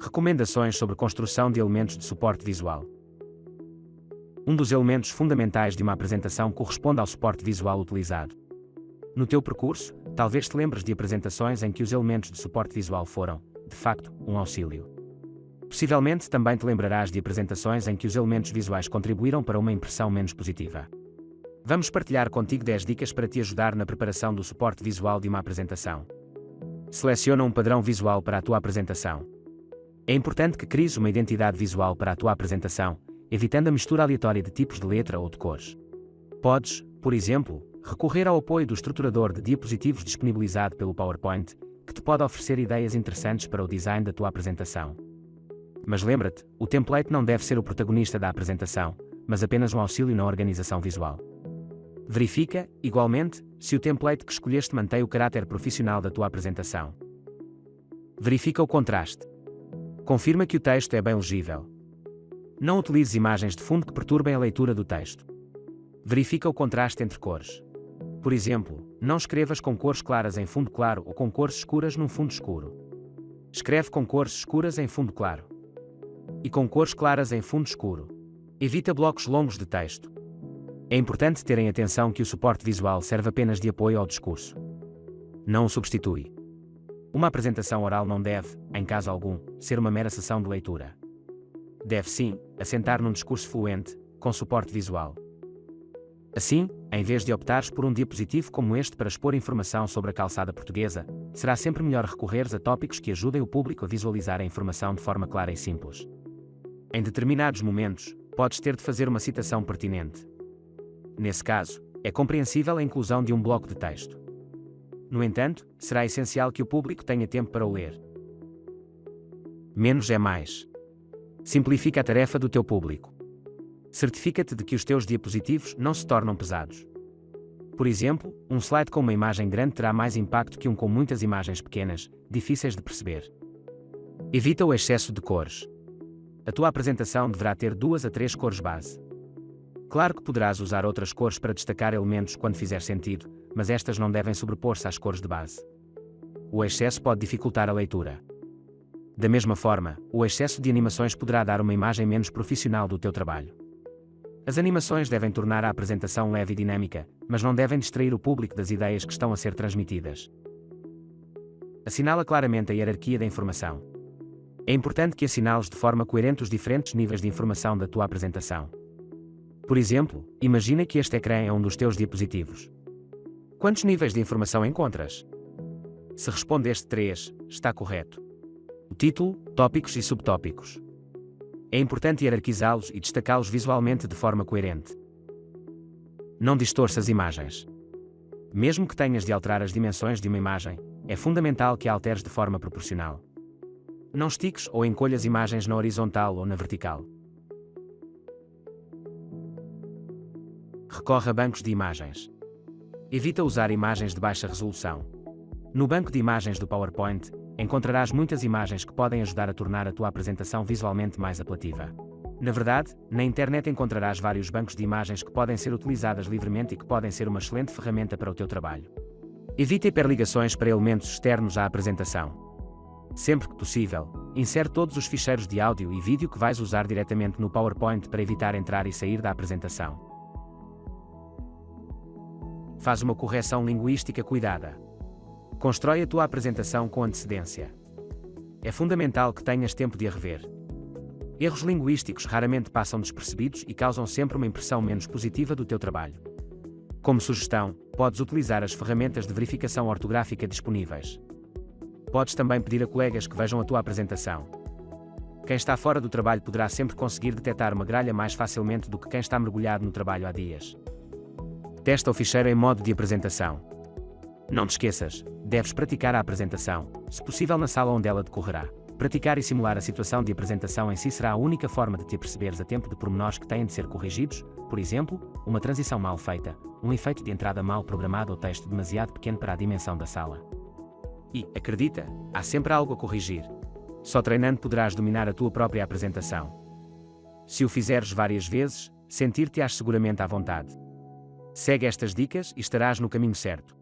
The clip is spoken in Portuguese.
Recomendações sobre construção de elementos de suporte visual. Um dos elementos fundamentais de uma apresentação corresponde ao suporte visual utilizado. No teu percurso, talvez te lembres de apresentações em que os elementos de suporte visual foram, de facto, um auxílio. Possivelmente também te lembrarás de apresentações em que os elementos visuais contribuíram para uma impressão menos positiva. Vamos partilhar contigo 10 dicas para te ajudar na preparação do suporte visual de uma apresentação. Seleciona um padrão visual para a tua apresentação. É importante que cries uma identidade visual para a tua apresentação, evitando a mistura aleatória de tipos de letra ou de cores. Podes, por exemplo, recorrer ao apoio do estruturador de diapositivos disponibilizado pelo PowerPoint, que te pode oferecer ideias interessantes para o design da tua apresentação. Mas lembra-te, o template não deve ser o protagonista da apresentação, mas apenas um auxílio na organização visual. Verifica, igualmente, se o template que escolheste mantém o caráter profissional da tua apresentação. Verifica o contraste. Confirma que o texto é bem legível. Não utilizes imagens de fundo que perturbem a leitura do texto. Verifica o contraste entre cores. Por exemplo, não escrevas com cores claras em fundo claro ou com cores escuras num fundo escuro. Escreve com cores escuras em fundo claro. E com cores claras em fundo escuro. Evita blocos longos de texto. É importante terem atenção que o suporte visual serve apenas de apoio ao discurso. Não o substitui. Uma apresentação oral não deve, em caso algum, ser uma mera sessão de leitura. Deve sim, assentar num discurso fluente, com suporte visual. Assim, em vez de optares por um diapositivo como este para expor informação sobre a calçada portuguesa, será sempre melhor recorreres a tópicos que ajudem o público a visualizar a informação de forma clara e simples. Em determinados momentos, podes ter de fazer uma citação pertinente. Nesse caso, é compreensível a inclusão de um bloco de texto. No entanto, será essencial que o público tenha tempo para o ler. Menos é mais. Simplifica a tarefa do teu público. Certifica-te de que os teus diapositivos não se tornam pesados. Por exemplo, um slide com uma imagem grande terá mais impacto que um com muitas imagens pequenas, difíceis de perceber. Evita o excesso de cores. A tua apresentação deverá ter 2 a 3 cores base. Claro que poderás usar outras cores para destacar elementos quando fizer sentido, mas estas não devem sobrepor-se às cores de base. O excesso pode dificultar a leitura. Da mesma forma, o excesso de animações poderá dar uma imagem menos profissional do teu trabalho. As animações devem tornar a apresentação leve e dinâmica, mas não devem distrair o público das ideias que estão a ser transmitidas. Assinala claramente a hierarquia da informação. É importante que assinales de forma coerente os diferentes níveis de informação da tua apresentação. Por exemplo, imagina que este ecrã é um dos teus diapositivos. Quantos níveis de informação encontras? Se respondeste 3, está correto. O título, tópicos e subtópicos. É importante hierarquizá-los e destacá-los visualmente de forma coerente. Não distorças imagens. Mesmo que tenhas de alterar as dimensões de uma imagem, é fundamental que a alteres de forma proporcional. Não estiques ou encolhas imagens na horizontal ou na vertical. Recorre a bancos de imagens. Evita usar imagens de baixa resolução. No banco de imagens do PowerPoint, encontrarás muitas imagens que podem ajudar a tornar a tua apresentação visualmente mais apelativa. Na verdade, na internet encontrarás vários bancos de imagens que podem ser utilizadas livremente e que podem ser uma excelente ferramenta para o teu trabalho. Evita hiperligações para elementos externos à apresentação. Sempre que possível, insere todos os ficheiros de áudio e vídeo que vais usar diretamente no PowerPoint para evitar entrar e sair da apresentação. Faz uma correção linguística cuidada. Constrói a tua apresentação com antecedência. É fundamental que tenhas tempo de a rever. Erros linguísticos raramente passam despercebidos e causam sempre uma impressão menos positiva do teu trabalho. Como sugestão, podes utilizar as ferramentas de verificação ortográfica disponíveis. Podes também pedir a colegas que vejam a tua apresentação. Quem está fora do trabalho poderá sempre conseguir detectar uma gralha mais facilmente do que quem está mergulhado no trabalho há dias. Testa o ficheiro em modo de apresentação. Não te esqueças, deves praticar a apresentação, se possível na sala onde ela decorrerá. Praticar e simular a situação de apresentação em si será a única forma de te aperceberes a tempo de pormenores que têm de ser corrigidos, por exemplo, uma transição mal feita, um efeito de entrada mal programado ou texto demasiado pequeno para a dimensão da sala. E, acredita, há sempre algo a corrigir. Só treinando poderás dominar a tua própria apresentação. Se o fizeres várias vezes, sentir-te-ás seguramente à vontade. Segue estas dicas e estarás no caminho certo.